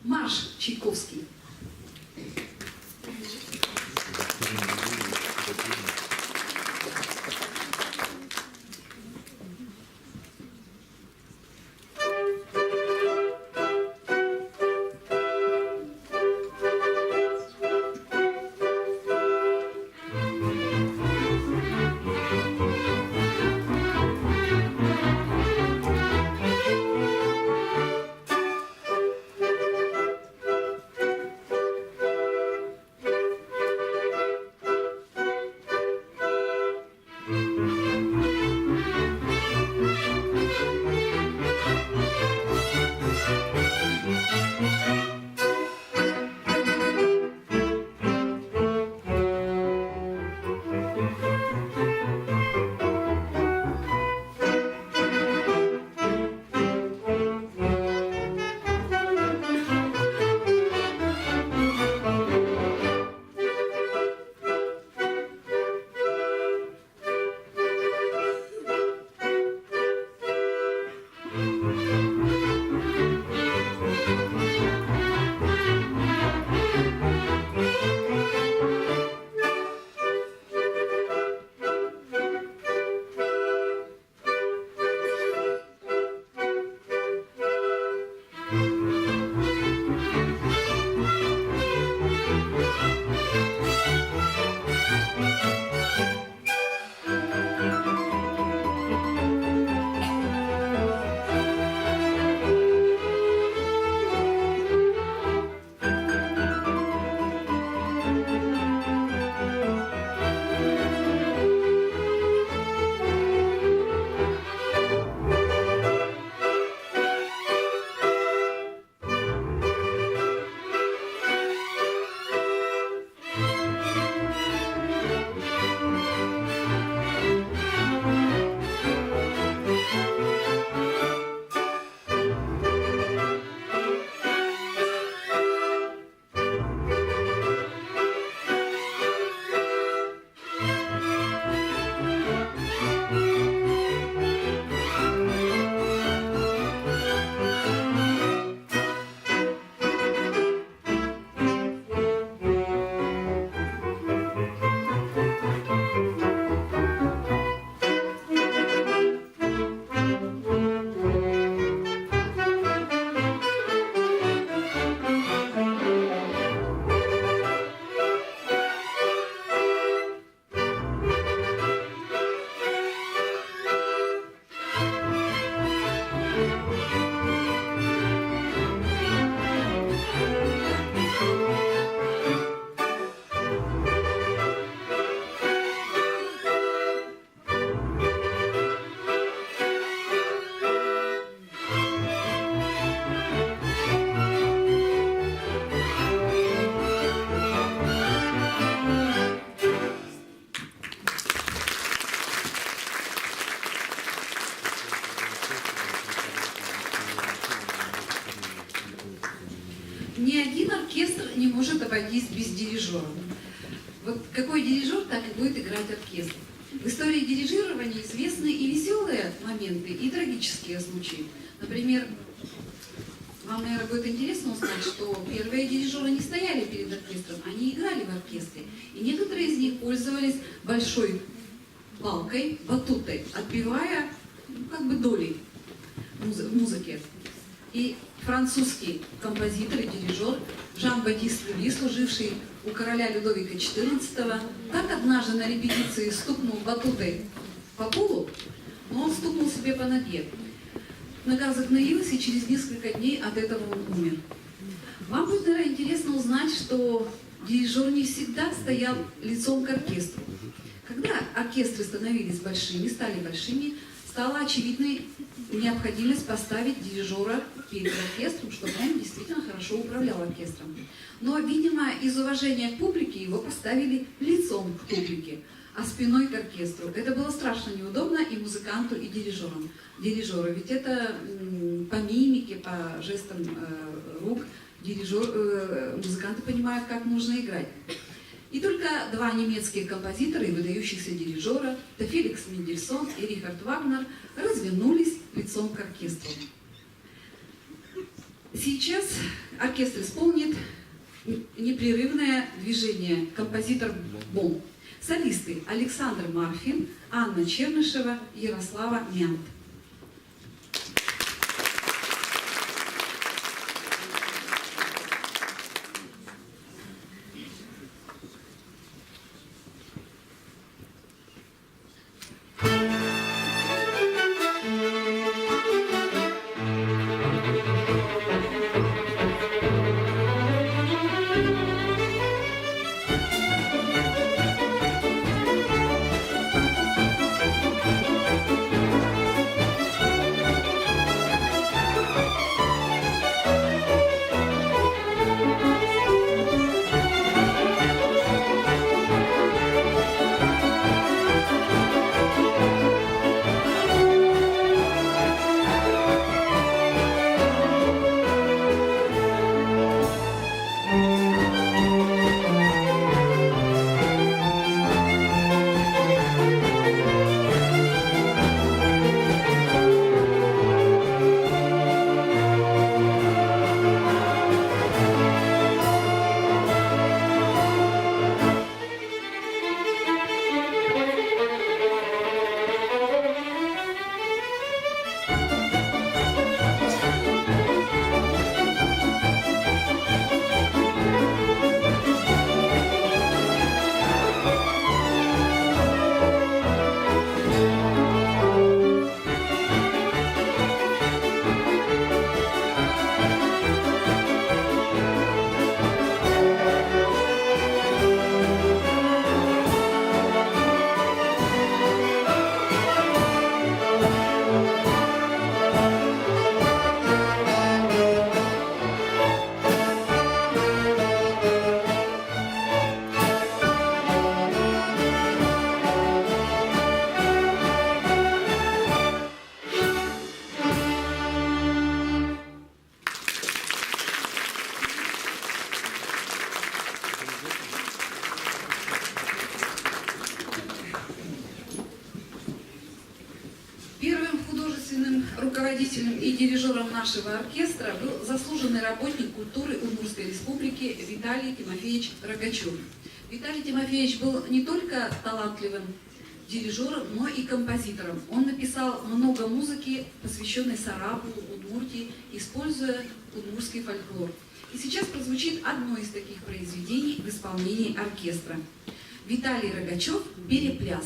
Марш Чайковский. Ни один оркестр не может обойтись без дирижера. Вот какой дирижер, так и будет играть оркестр. В истории дирижирования известны и веселые моменты, и трагические случаи. Например, вам, наверное, будет интересно узнать, что первые дирижеры не стояли перед оркестром, они играли в оркестре. И некоторые из них пользовались большой палкой, батутой, отбивая долей в музыке. И французский композитор и дирижер Жан-Батист Луи, служивший у короля Людовика XIV, так однажды на репетиции стукнул батутой по полу, но он стукнул себе по ноге. Нога загноилась, и через несколько дней от этого он умер. Вам будет, наверное, интересно узнать, что дирижер не всегда стоял лицом к оркестру. Когда оркестры становились большими, стали большими, стала очевидной необходимость поставить дирижера перед оркестром, чтобы он действительно хорошо управлял оркестром. Но, видимо, из уважения к публике его поставили лицом к публике, а спиной к оркестру. Это было страшно неудобно и музыканту, и дирижеру. Ведь это по мимике, по жестам рук музыканты понимают, как нужно играть. И только два немецкие композитора и выдающихся дирижера, это Феликс Мендельсон и Рихард Вагнер, развернулись лицом к оркестру. Сейчас оркестр исполнит непрерывное движение композитор Бом. Солисты Александр Марфин, Анна Чернышева, Ярослава Мянт. Первым художественным руководителем и дирижером нашего оркестра был заслуженный работник культуры Удмуртской республики Виталий Тимофеевич Рогачев. Виталий Тимофеевич был не только талантливым дирижером, но и композитором. Он написал много музыки, посвященной Сарабу, Удмуртии, используя удмуртский фольклор. И сейчас прозвучит одно из таких произведений в исполнении оркестра. Виталий Рогачев «Перепляс».